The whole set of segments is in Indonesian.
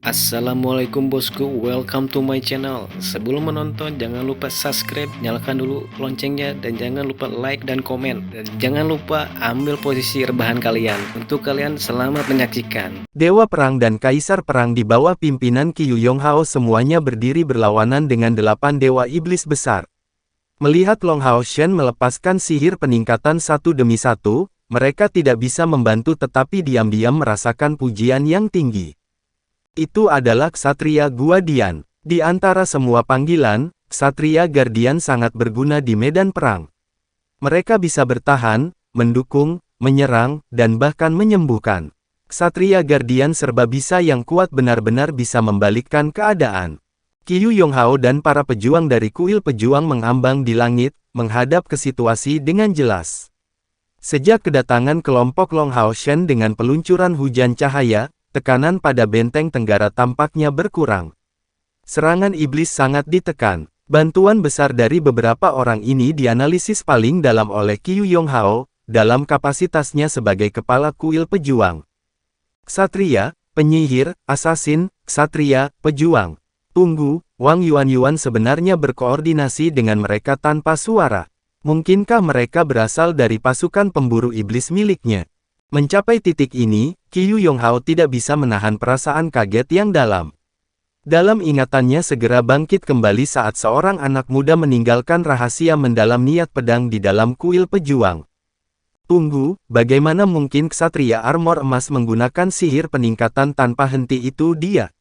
Assalamualaikum bosku, welcome to my channel. Sebelum menonton jangan lupa subscribe, nyalakan dulu loncengnya, dan jangan lupa like dan komen. Dan jangan lupa ambil posisi rebahan kalian. Untuk kalian selamat menyaksikan. Dewa Perang dan Kaisar Perang di bawah pimpinan Qiyu Yonghao semuanya berdiri berlawanan dengan 8 dewa iblis besar. Melihat Long Hao Shen melepaskan sihir peningkatan satu demi satu, mereka tidak bisa membantu tetapi diam-diam merasakan pujian yang tinggi. Itu adalah Ksatria Guardian. Di antara semua panggilan, Ksatria Guardian sangat berguna di medan perang. Mereka bisa bertahan, mendukung, menyerang, dan bahkan menyembuhkan. Ksatria Guardian serba bisa yang kuat benar-benar bisa membalikkan keadaan. Qiyu Yonghao dan para pejuang dari kuil pejuang mengambang di langit, menghadap ke situasi dengan jelas. Sejak kedatangan kelompok Long Hao Shen dengan peluncuran hujan cahaya, tekanan pada benteng Tenggara tampaknya berkurang. Serangan iblis sangat ditekan. Bantuan besar dari beberapa orang ini dianalisis paling dalam oleh Qiyu Yonghao, dalam kapasitasnya sebagai kepala kuil pejuang. Ksatria, penyihir, asasin, ksatria, pejuang. Tunggu, Wang Yuan sebenarnya berkoordinasi dengan mereka tanpa suara. Mungkinkah mereka berasal dari pasukan pemburu iblis miliknya? Mencapai titik ini, Qiyu Yonghao tidak bisa menahan perasaan kaget yang dalam. Dalam ingatannya segera bangkit kembali saat seorang anak muda meninggalkan rahasia mendalam niat pedang di dalam kuil pejuang. Tunggu, bagaimana mungkin ksatria armor emas menggunakan sihir peningkatan tanpa henti itu dia?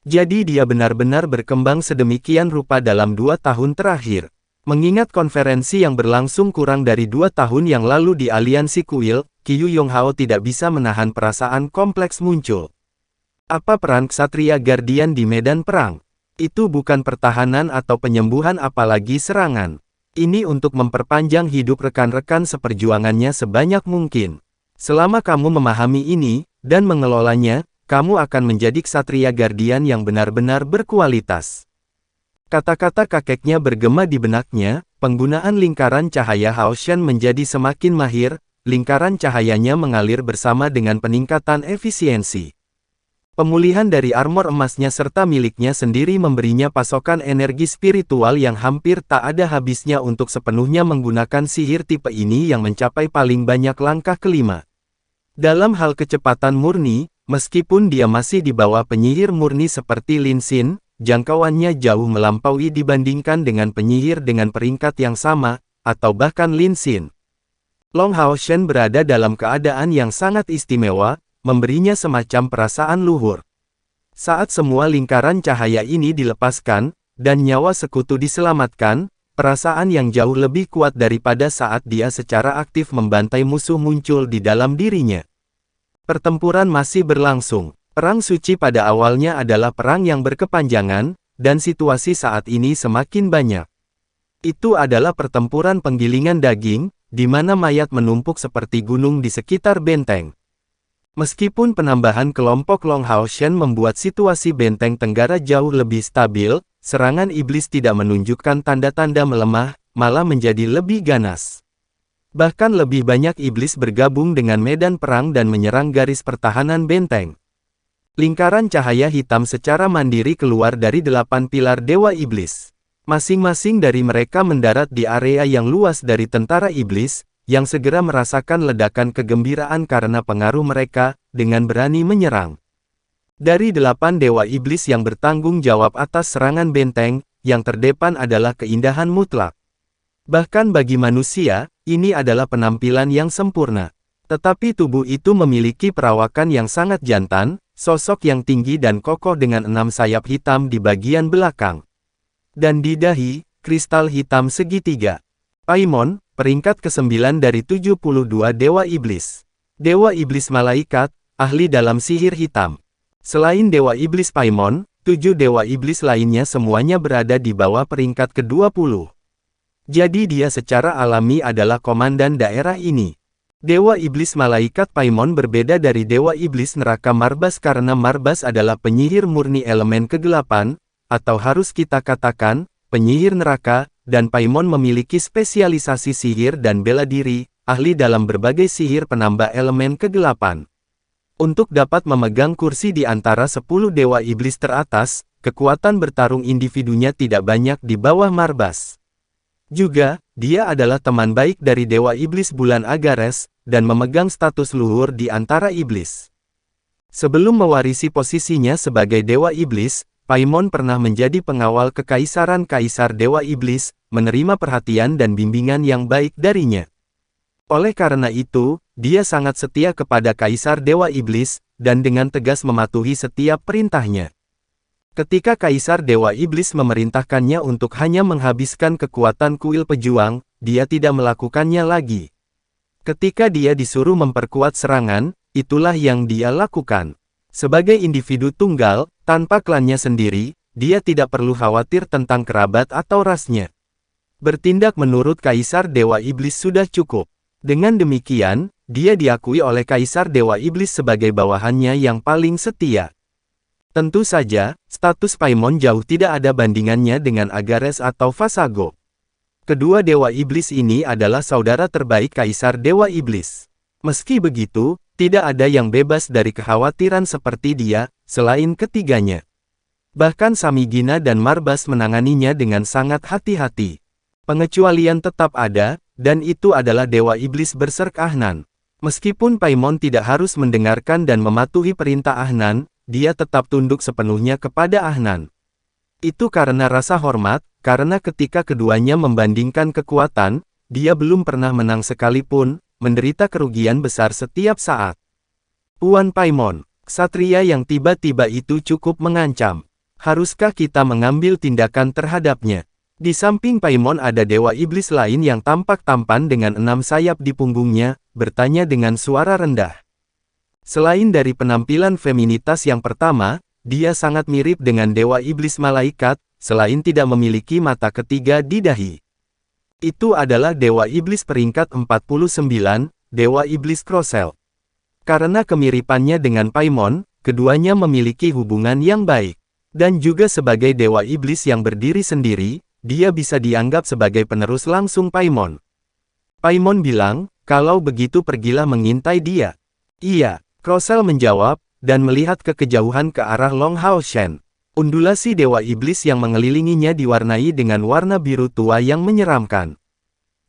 Jadi dia benar-benar berkembang sedemikian rupa dalam 2 tahun terakhir. Mengingat konferensi yang berlangsung kurang dari 2 tahun yang lalu di aliansi kuil, Qiyu Yonghao tidak bisa menahan perasaan kompleks muncul. Apa peran Ksatria Guardian di medan perang? Itu bukan pertahanan atau penyembuhan apalagi serangan. Ini untuk memperpanjang hidup rekan-rekan seperjuangannya sebanyak mungkin. Selama kamu memahami ini, dan mengelolanya, kamu akan menjadi Ksatria Guardian yang benar-benar berkualitas. Kata-kata kakeknya bergema di benaknya, penggunaan lingkaran cahaya Hao Shen menjadi semakin mahir, lingkaran cahayanya mengalir bersama dengan peningkatan efisiensi. Pemulihan dari armor emasnya serta miliknya sendiri memberinya pasokan energi spiritual yang hampir tak ada habisnya untuk sepenuhnya menggunakan sihir tipe ini yang mencapai paling banyak langkah kelima. Dalam hal kecepatan murni, meskipun dia masih di bawah penyihir murni seperti Lin Xin, jangkauannya jauh melampaui dibandingkan dengan penyihir dengan peringkat yang sama, atau bahkan Lin Xin. Long Hao Shen berada dalam keadaan yang sangat istimewa, memberinya semacam perasaan luhur. Saat semua lingkaran cahaya ini dilepaskan, dan nyawa sekutu diselamatkan, perasaan yang jauh lebih kuat daripada saat dia secara aktif membantai musuh muncul di dalam dirinya. Pertempuran masih berlangsung. Perang suci pada awalnya adalah perang yang berkepanjangan, dan situasi saat ini semakin banyak. Itu adalah pertempuran penggilingan daging, di mana mayat menumpuk seperti gunung di sekitar benteng. Meskipun penambahan kelompok Long Hao Shen membuat situasi benteng Tenggara jauh lebih stabil, serangan iblis tidak menunjukkan tanda-tanda melemah, malah menjadi lebih ganas. Bahkan lebih banyak iblis bergabung dengan medan perang dan menyerang garis pertahanan benteng. Lingkaran cahaya hitam secara mandiri keluar dari 8 pilar Dewa Iblis. Masing-masing dari mereka mendarat di area yang luas dari tentara iblis, yang segera merasakan ledakan kegembiraan karena pengaruh mereka, dengan berani menyerang. Dari 8 Dewa Iblis yang bertanggung jawab atas serangan benteng, yang terdepan adalah keindahan mutlak. Bahkan bagi manusia, ini adalah penampilan yang sempurna. Tetapi tubuh itu memiliki perawakan yang sangat jantan, sosok yang tinggi dan kokoh dengan 6 sayap hitam di bagian belakang. Dan di dahi, kristal hitam segitiga. Paimon, peringkat ke-9 dari 72 Dewa Iblis. Dewa Iblis Malaikat, ahli dalam sihir hitam. Selain Dewa Iblis Paimon, 7 Dewa Iblis lainnya semuanya berada di bawah peringkat ke-20. Jadi dia secara alami adalah komandan daerah ini. Dewa Iblis Malaikat Paimon berbeda dari Dewa Iblis Neraka Marbas karena Marbas adalah penyihir murni elemen kegelapan, atau harus kita katakan, penyihir neraka, dan Paimon memiliki spesialisasi sihir dan bela diri, ahli dalam berbagai sihir penambah elemen kegelapan. Untuk dapat memegang kursi di antara 10 dewa iblis teratas, kekuatan bertarung individunya tidak banyak di bawah Marbas. Juga, dia adalah teman baik dari dewa iblis bulan Agares, dan memegang status luhur di antara iblis. Sebelum mewarisi posisinya sebagai dewa iblis, Paimon pernah menjadi pengawal kekaisaran kaisar dewa iblis, menerima perhatian dan bimbingan yang baik darinya. Oleh karena itu, dia sangat setia kepada kaisar dewa iblis, dan dengan tegas mematuhi setiap perintahnya. Ketika kaisar dewa iblis memerintahkannya untuk hanya menghabiskan kekuatan kuil pejuang, dia tidak melakukannya lagi. Ketika dia disuruh memperkuat serangan, itulah yang dia lakukan. Sebagai individu tunggal, tanpa klannya sendiri, dia tidak perlu khawatir tentang kerabat atau rasnya. Bertindak menurut kaisar dewa iblis sudah cukup. Dengan demikian, dia diakui oleh kaisar dewa iblis sebagai bawahannya yang paling setia. Tentu saja, status Paimon jauh tidak ada bandingannya dengan Agares atau Vasago. Kedua dewa iblis ini adalah saudara terbaik kaisar dewa iblis. Meski begitu, tidak ada yang bebas dari kekhawatiran seperti dia, selain ketiganya. Bahkan Samigina dan Marbas menanganinya dengan sangat hati-hati. Pengecualian tetap ada, dan itu adalah dewa iblis berserk Ahnan. Meskipun Paimon tidak harus mendengarkan dan mematuhi perintah Ahnan, dia tetap tunduk sepenuhnya kepada Ahnan. Itu karena rasa hormat, karena ketika keduanya membandingkan kekuatan, dia belum pernah menang sekalipun, menderita kerugian besar setiap saat. Tuan Paimon, ksatria yang tiba-tiba itu cukup mengancam. Haruskah kita mengambil tindakan terhadapnya? Di samping Paimon ada dewa iblis lain yang tampak tampan dengan 6 sayap di punggungnya, bertanya dengan suara rendah. Selain dari penampilan feminitas yang pertama, dia sangat mirip dengan dewa iblis malaikat, selain tidak memiliki mata ketiga di dahi. Itu adalah dewa iblis peringkat 49, dewa iblis Crocel. Karena kemiripannya dengan Paimon, keduanya memiliki hubungan yang baik. Dan juga sebagai dewa iblis yang berdiri sendiri, dia bisa dianggap sebagai penerus langsung Paimon. Paimon bilang, kalau begitu pergilah mengintai dia. Iya, Crocel menjawab, dan melihat ke kejauhan ke arah Long Hao Shen. Undulasi dewa iblis yang mengelilinginya diwarnai dengan warna biru tua yang menyeramkan.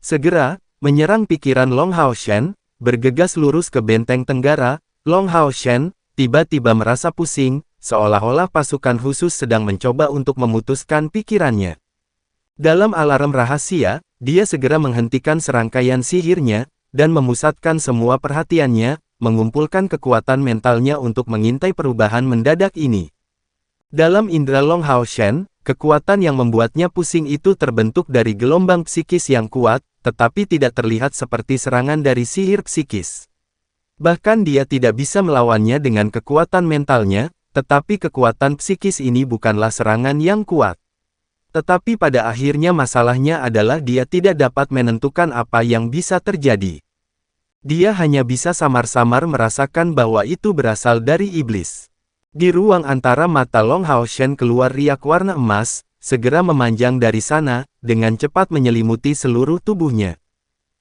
Segera, menyerang pikiran Long Hao Shen, bergegas lurus ke benteng tenggara. Long Hao Shen tiba-tiba merasa pusing, seolah-olah pasukan khusus sedang mencoba untuk memutuskan pikirannya. Dalam alarm rahasia, dia segera menghentikan serangkaian sihirnya, dan memusatkan semua perhatiannya, mengumpulkan kekuatan mentalnya untuk mengintai perubahan mendadak ini. Dalam indera Long Hao Shen, kekuatan yang membuatnya pusing itu terbentuk dari gelombang psikis yang kuat, tetapi tidak terlihat seperti serangan dari sihir psikis. Bahkan dia tidak bisa melawannya dengan kekuatan mentalnya, tetapi kekuatan psikis ini bukanlah serangan yang kuat. Tetapi pada akhirnya masalahnya adalah dia tidak dapat menentukan apa yang bisa terjadi. Dia hanya bisa samar-samar merasakan bahwa itu berasal dari iblis. Di ruang antara mata Long Hao Shen keluar riak warna emas, segera memanjang dari sana, dengan cepat menyelimuti seluruh tubuhnya.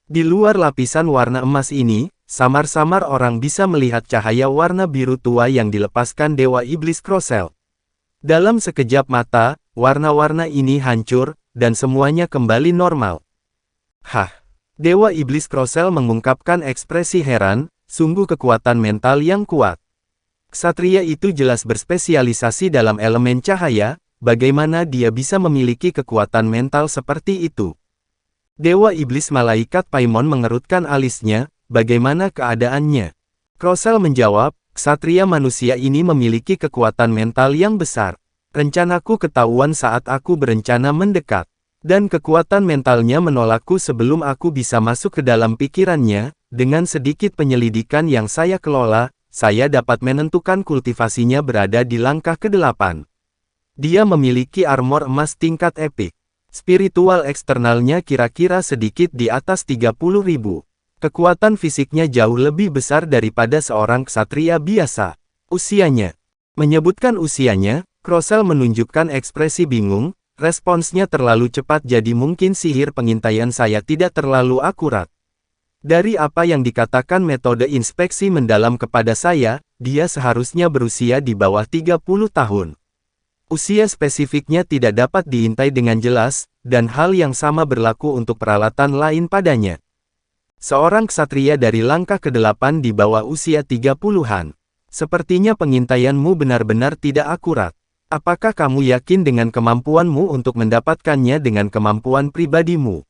Di luar lapisan warna emas ini, samar-samar orang bisa melihat cahaya warna biru tua yang dilepaskan dewa iblis Crocel. Dalam sekejap mata, warna-warna ini hancur, dan semuanya kembali normal. Hah! Dewa Iblis Crocel mengungkapkan ekspresi heran, sungguh kekuatan mental yang kuat. Ksatria itu jelas berspesialisasi dalam elemen cahaya, bagaimana dia bisa memiliki kekuatan mental seperti itu? Dewa Iblis Malaikat Paimon mengerutkan alisnya, bagaimana keadaannya? Crocel menjawab, ksatria manusia ini memiliki kekuatan mental yang besar. Rencanaku ketahuan saat aku berencana mendekat. Dan kekuatan mentalnya menolakku sebelum aku bisa masuk ke dalam pikirannya. Dengan sedikit penyelidikan yang saya kelola, saya dapat menentukan kultivasinya berada di langkah ke-8. Dia memiliki armor emas tingkat epik. Spiritual eksternalnya kira-kira sedikit di atas 30.000. Kekuatan fisiknya jauh lebih besar daripada seorang ksatria biasa. Usianya. Menyebutkan usianya, Crocel menunjukkan ekspresi bingung, responsnya terlalu cepat jadi mungkin sihir pengintaian saya tidak terlalu akurat. Dari apa yang dikatakan metode inspeksi mendalam kepada saya, dia seharusnya berusia di bawah 30 tahun. Usia spesifiknya tidak dapat diintai dengan jelas, dan hal yang sama berlaku untuk peralatan lain padanya. Seorang ksatria dari langkah ke-8 di bawah usia 30-an. Sepertinya pengintaianmu benar-benar tidak akurat. Apakah kamu yakin dengan kemampuanmu untuk mendapatkannya dengan kemampuan pribadimu?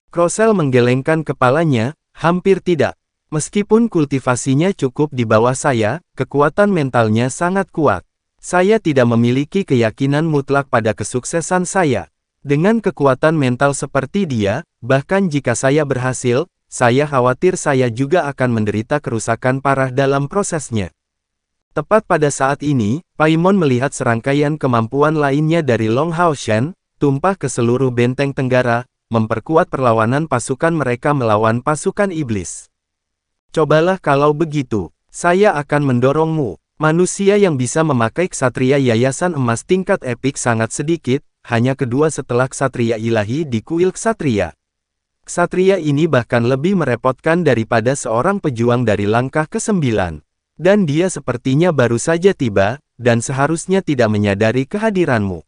Crocell menggelengkan kepalanya, hampir tidak. Meskipun kultivasinya cukup di bawah saya, kekuatan mentalnya sangat kuat. Saya tidak memiliki keyakinan mutlak pada kesuksesan saya. Dengan kekuatan mental seperti dia, bahkan jika saya berhasil, saya khawatir saya juga akan menderita kerusakan parah dalam prosesnya. Tepat pada saat ini, Paimon melihat serangkaian kemampuan lainnya dari Long Hao Shen, tumpah ke seluruh benteng tenggara, memperkuat perlawanan pasukan mereka melawan pasukan iblis. Cobalah kalau begitu, saya akan mendorongmu. Manusia yang bisa memakai ksatria yayasan emas tingkat epik sangat sedikit, hanya kedua setelah ksatria ilahi di kuil ksatria. Ksatria ini bahkan lebih merepotkan daripada seorang pejuang dari langkah ke-9. Dan dia sepertinya baru saja tiba, dan seharusnya tidak menyadari kehadiranmu.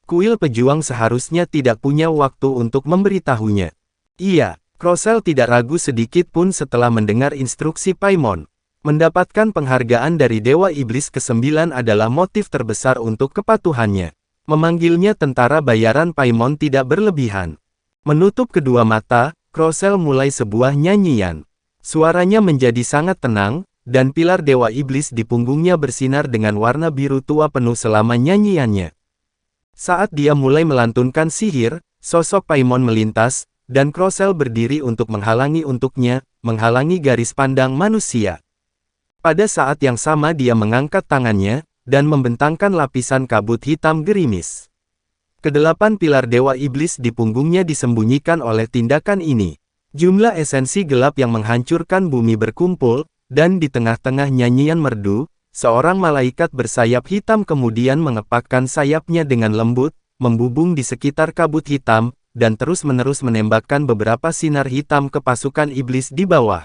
Kuil pejuang seharusnya tidak punya waktu untuk memberitahunya. Iya, Crocell tidak ragu sedikit pun setelah mendengar instruksi Paimon. Mendapatkan penghargaan dari Dewa Iblis ke-9 adalah motif terbesar untuk kepatuhannya. Memanggilnya tentara bayaran Paimon tidak berlebihan. Menutup kedua mata, Crocell mulai sebuah nyanyian. Suaranya menjadi sangat tenang, dan pilar Dewa Iblis di punggungnya bersinar dengan warna biru tua penuh selama nyanyiannya. Saat dia mulai melantunkan sihir, sosok Paimon melintas, dan Crocell berdiri untuk menghalangi garis pandang manusia. Pada saat yang sama dia mengangkat tangannya, dan membentangkan lapisan kabut hitam gerimis. Kedelapan pilar Dewa Iblis di punggungnya disembunyikan oleh tindakan ini. Jumlah esensi gelap yang menghancurkan bumi berkumpul, dan di tengah-tengah nyanyian merdu, seorang malaikat bersayap hitam kemudian mengepakkan sayapnya dengan lembut, membubung di sekitar kabut hitam, dan terus-menerus menembakkan beberapa sinar hitam ke pasukan iblis di bawah.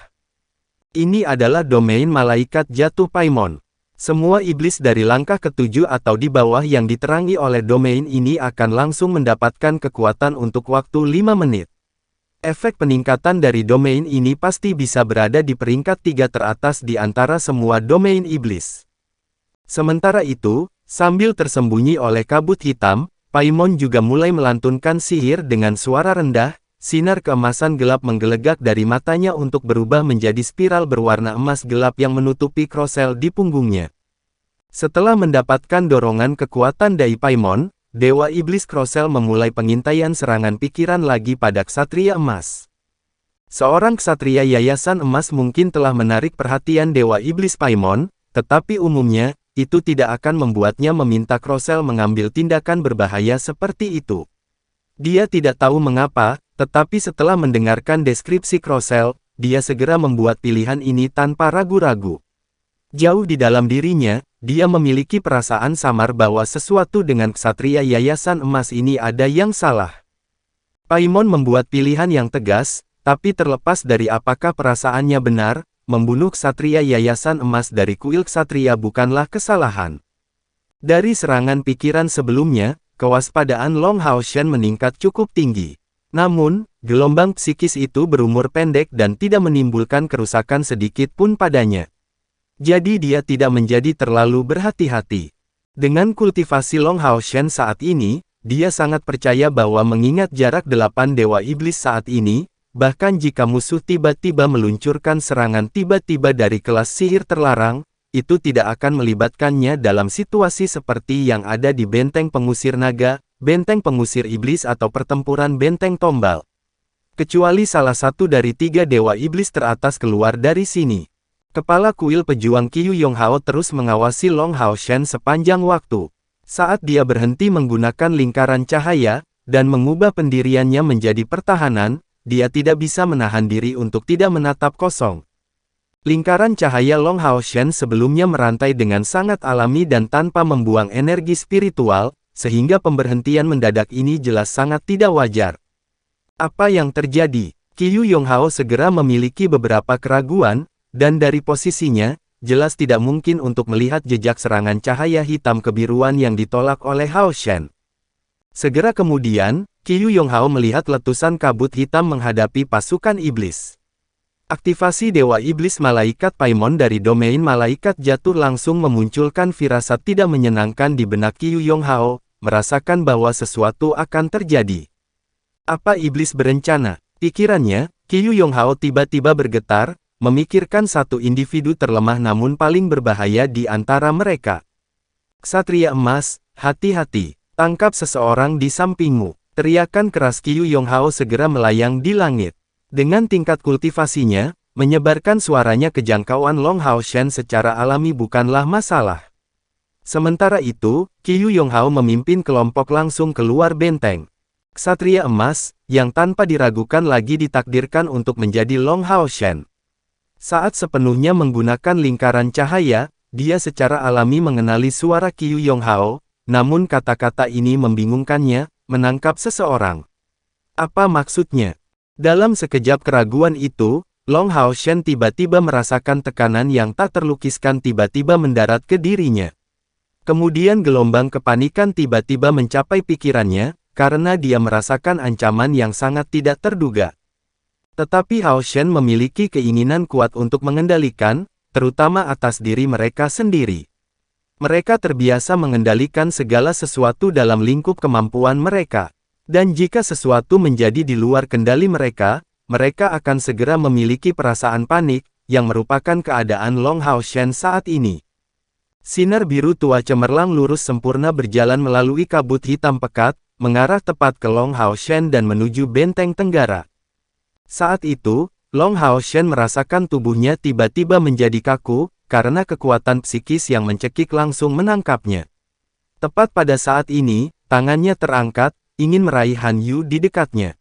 Ini adalah domain malaikat jatuh Paimon. Semua iblis dari langkah ke-7 atau di bawah yang diterangi oleh domain ini akan langsung mendapatkan kekuatan untuk waktu 5 menit. Efek peningkatan dari domain ini pasti bisa berada di peringkat 3 teratas di antara semua domain iblis. Sementara itu, sambil tersembunyi oleh kabut hitam, Paimon juga mulai melantunkan sihir dengan suara rendah. Sinar keemasan gelap menggelegak dari matanya untuk berubah menjadi spiral berwarna emas gelap yang menutupi Crocell di punggungnya. Setelah mendapatkan dorongan kekuatan dari Paimon, Dewa Iblis Crocell memulai pengintaian serangan pikiran lagi pada ksatria emas. Seorang ksatria yayasan emas mungkin telah menarik perhatian Dewa Iblis Paimon, tetapi umumnya, itu tidak akan membuatnya meminta Crocell mengambil tindakan berbahaya seperti itu. Dia tidak tahu mengapa, tetapi setelah mendengarkan deskripsi Crocell, dia segera membuat pilihan ini tanpa ragu-ragu. Jauh di dalam dirinya, dia memiliki perasaan samar bahwa sesuatu dengan ksatria yayasan emas ini ada yang salah. Paimon membuat pilihan yang tegas, tapi terlepas dari apakah perasaannya benar, membunuh ksatria yayasan emas dari kuil ksatria bukanlah kesalahan. Dari serangan pikiran sebelumnya, kewaspadaan Long Hao Shen meningkat cukup tinggi. Namun, gelombang psikis itu berumur pendek dan tidak menimbulkan kerusakan sedikit pun padanya. Jadi dia tidak menjadi terlalu berhati-hati. Dengan kultivasi Long Hao Shen saat ini, dia sangat percaya bahwa mengingat jarak 8 Dewa Iblis saat ini, bahkan jika musuh tiba-tiba meluncurkan serangan tiba-tiba dari kelas sihir terlarang, itu tidak akan melibatkannya dalam situasi seperti yang ada di benteng pengusir naga, benteng pengusir iblis atau pertempuran benteng tombal. Kecuali salah satu dari 3 Dewa Iblis teratas keluar dari sini. Kepala kuil pejuang Qiu Yonghao terus mengawasi Long Hao Shen sepanjang waktu. Saat dia berhenti menggunakan lingkaran cahaya, dan mengubah pendiriannya menjadi pertahanan, dia tidak bisa menahan diri untuk tidak menatap kosong. Lingkaran cahaya Long Hao Shen sebelumnya merantai dengan sangat alami dan tanpa membuang energi spiritual, sehingga pemberhentian mendadak ini jelas sangat tidak wajar. Apa yang terjadi? Qiu Yonghao segera memiliki beberapa keraguan, dan dari posisinya, jelas tidak mungkin untuk melihat jejak serangan cahaya hitam kebiruan yang ditolak oleh Hao Shen. Segera kemudian, Qiu Yonghao melihat letusan kabut hitam menghadapi pasukan iblis. Aktivasi Dewa Iblis Malaikat Paimon dari domain Malaikat Jatuh langsung memunculkan firasat tidak menyenangkan di benak Qiu Yonghao, merasakan bahwa sesuatu akan terjadi. Apa iblis berencana? Pikirannya, Qiu Yonghao tiba-tiba bergetar, memikirkan satu individu terlemah namun paling berbahaya di antara mereka. Ksatria emas, hati-hati, tangkap seseorang di sampingmu. Teriakan keras Qiu Yonghao segera melayang di langit. Dengan tingkat kultivasinya, menyebarkan suaranya ke jangkauan Long Hao Shen secara alami bukanlah masalah. Sementara itu, Qiu Yonghao memimpin kelompok langsung keluar benteng. Ksatria emas, yang tanpa diragukan lagi ditakdirkan untuk menjadi Long Hao Shen. Saat sepenuhnya menggunakan lingkaran cahaya, dia secara alami mengenali suara Qiu Yonghao, namun kata-kata ini membingungkannya, menangkap seseorang. Apa maksudnya? Dalam sekejap keraguan itu, Long Hao Shen tiba-tiba merasakan tekanan yang tak terlukiskan tiba-tiba mendarat ke dirinya. Kemudian gelombang kepanikan tiba-tiba mencapai pikirannya, karena dia merasakan ancaman yang sangat tidak terduga. Tetapi Hao Shen memiliki keinginan kuat untuk mengendalikan, terutama atas diri mereka sendiri. Mereka terbiasa mengendalikan segala sesuatu dalam lingkup kemampuan mereka. Dan jika sesuatu menjadi di luar kendali mereka, mereka akan segera memiliki perasaan panik, yang merupakan keadaan Long Hao Shen saat ini. Sinar biru tua cemerlang lurus sempurna berjalan melalui kabut hitam pekat, mengarah tepat ke Long Hao Shen dan menuju benteng tenggara. Saat itu, Long Hao Shen merasakan tubuhnya tiba-tiba menjadi kaku, karena kekuatan psikis yang mencekik langsung menangkapnya. Tepat pada saat ini, tangannya terangkat, ingin meraih Han Yu di dekatnya.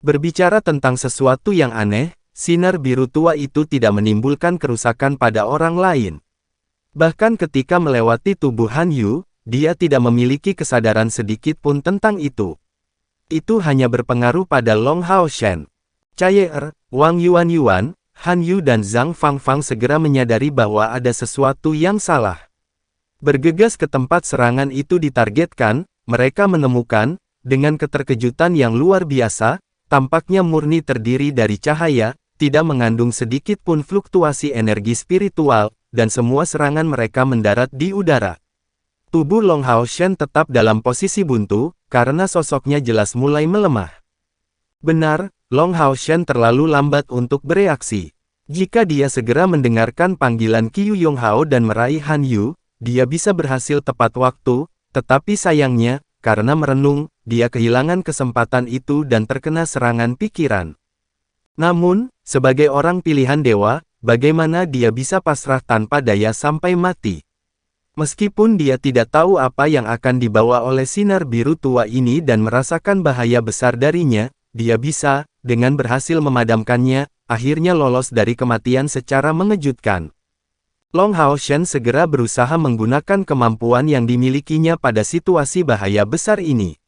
Berbicara tentang sesuatu yang aneh, sinar biru tua itu tidak menimbulkan kerusakan pada orang lain. Bahkan ketika melewati tubuh Han Yu, dia tidak memiliki kesadaran sedikit pun tentang itu. Itu hanya berpengaruh pada Long Hao Shen. Cayer, Wang Yuan, Han Yu dan Zhang Fangfang segera menyadari bahwa ada sesuatu yang salah. Bergegas ke tempat serangan itu ditargetkan, mereka menemukan, dengan keterkejutan yang luar biasa, tampaknya murni terdiri dari cahaya, tidak mengandung sedikit pun fluktuasi energi spiritual, dan semua serangan mereka mendarat di udara. Tubuh Long Hao Shen tetap dalam posisi buntu, karena sosoknya jelas mulai melemah. Benar, Long Hao Shen terlalu lambat untuk bereaksi. Jika dia segera mendengarkan panggilan Qiu Yonghao dan meraih Han Yu, dia bisa berhasil tepat waktu, tetapi sayangnya, karena merenung, dia kehilangan kesempatan itu dan terkena serangan pikiran. Namun, sebagai orang pilihan dewa, bagaimana dia bisa pasrah tanpa daya sampai mati? Meskipun dia tidak tahu apa yang akan dibawa oleh sinar biru tua ini dan merasakan bahaya besar darinya, dia bisa, dengan berhasil memadamkannya, akhirnya lolos dari kematian secara mengejutkan. Long Hao Shen segera berusaha menggunakan kemampuan yang dimilikinya pada situasi bahaya besar ini.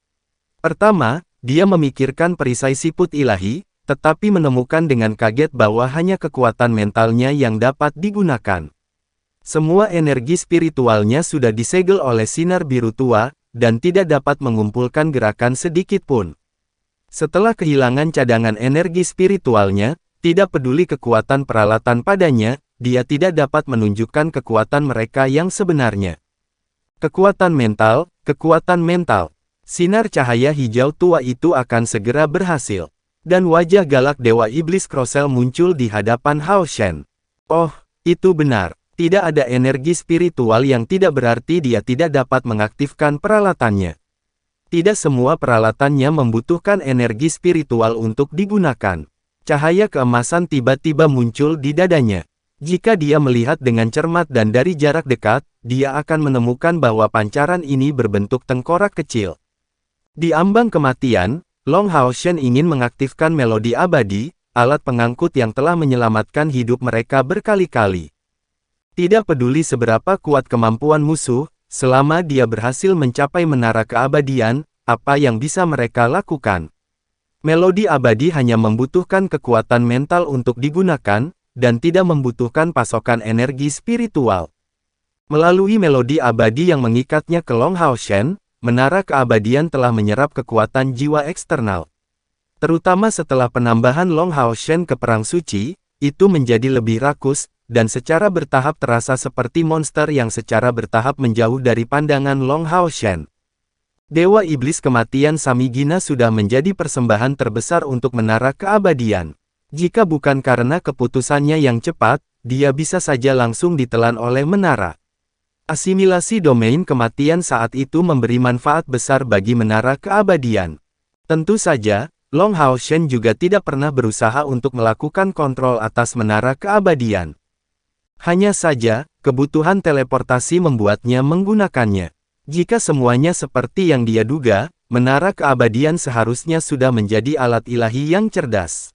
Pertama, dia memikirkan perisai siput ilahi, tetapi menemukan dengan kaget bahwa hanya kekuatan mentalnya yang dapat digunakan. Semua energi spiritualnya sudah disegel oleh sinar biru tua, dan tidak dapat mengumpulkan gerakan sedikit pun. Setelah kehilangan cadangan energi spiritualnya, tidak peduli kekuatan peralatan padanya, dia tidak dapat menunjukkan kekuatan mereka yang sebenarnya. Kekuatan mental. Sinar cahaya hijau tua itu akan segera berhasil. Dan wajah galak Dewa Iblis Crossel muncul di hadapan Hao Shen. Oh, itu benar. Tidak ada energi spiritual yang tidak berarti dia tidak dapat mengaktifkan peralatannya. Tidak semua peralatannya membutuhkan energi spiritual untuk digunakan. Cahaya keemasan tiba-tiba muncul di dadanya. Jika dia melihat dengan cermat dan dari jarak dekat, dia akan menemukan bahwa pancaran ini berbentuk tengkorak kecil. Di ambang kematian, Long Hao Shen ingin mengaktifkan melodi abadi, alat pengangkut yang telah menyelamatkan hidup mereka berkali-kali. Tidak peduli seberapa kuat kemampuan musuh, selama dia berhasil mencapai menara keabadian, apa yang bisa mereka lakukan? Melodi abadi hanya membutuhkan kekuatan mental untuk digunakan, dan tidak membutuhkan pasokan energi spiritual. Melalui melodi abadi yang mengikatnya ke Long Hao Shen, menara keabadian telah menyerap kekuatan jiwa eksternal. Terutama setelah penambahan Long Hao Shen ke Perang Suci, itu menjadi lebih rakus, dan secara bertahap terasa seperti monster yang secara bertahap menjauh dari pandangan Long Hao Shen. Dewa Iblis Kematian Samigina sudah menjadi persembahan terbesar untuk menara keabadian. Jika bukan karena keputusannya yang cepat, dia bisa saja langsung ditelan oleh menara. Asimilasi domain kematian saat itu memberi manfaat besar bagi menara keabadian. Tentu saja, Long Hao Shen juga tidak pernah berusaha untuk melakukan kontrol atas menara keabadian. Hanya saja, kebutuhan teleportasi membuatnya menggunakannya. Jika semuanya seperti yang dia duga, menara keabadian seharusnya sudah menjadi alat ilahi yang cerdas.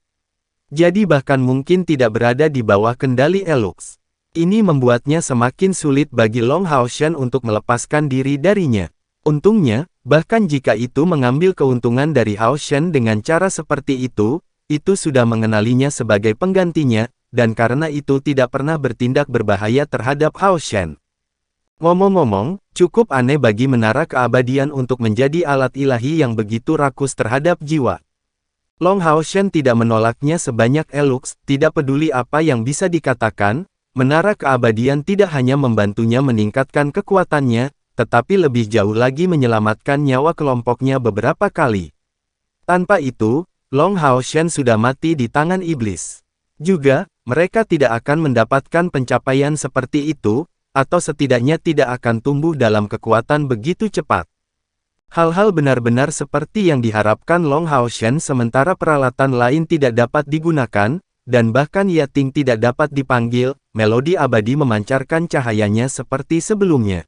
Jadi bahkan mungkin tidak berada di bawah kendali Elux. Ini membuatnya semakin sulit bagi Long Hao Shen untuk melepaskan diri darinya. Untungnya, bahkan jika itu mengambil keuntungan dari Hao Shen dengan cara seperti itu sudah mengenalinya sebagai penggantinya, dan karena itu tidak pernah bertindak berbahaya terhadap Hao Shen. Ngomong-ngomong, cukup aneh bagi menara keabadian untuk menjadi alat ilahi yang begitu rakus terhadap jiwa. Long Hao Shen tidak menolaknya sebanyak Elux, tidak peduli apa yang bisa dikatakan, menara keabadian tidak hanya membantunya meningkatkan kekuatannya, tetapi lebih jauh lagi menyelamatkan nyawa kelompoknya beberapa kali. Tanpa itu, Long Hao Shen sudah mati di tangan iblis. Juga, mereka tidak akan mendapatkan pencapaian seperti itu, atau setidaknya tidak akan tumbuh dalam kekuatan begitu cepat. Hal-hal benar-benar seperti yang diharapkan Long Hao Shen sementara peralatan lain tidak dapat digunakan, dan bahkan Yating tidak dapat dipanggil, melodi abadi memancarkan cahayanya seperti sebelumnya.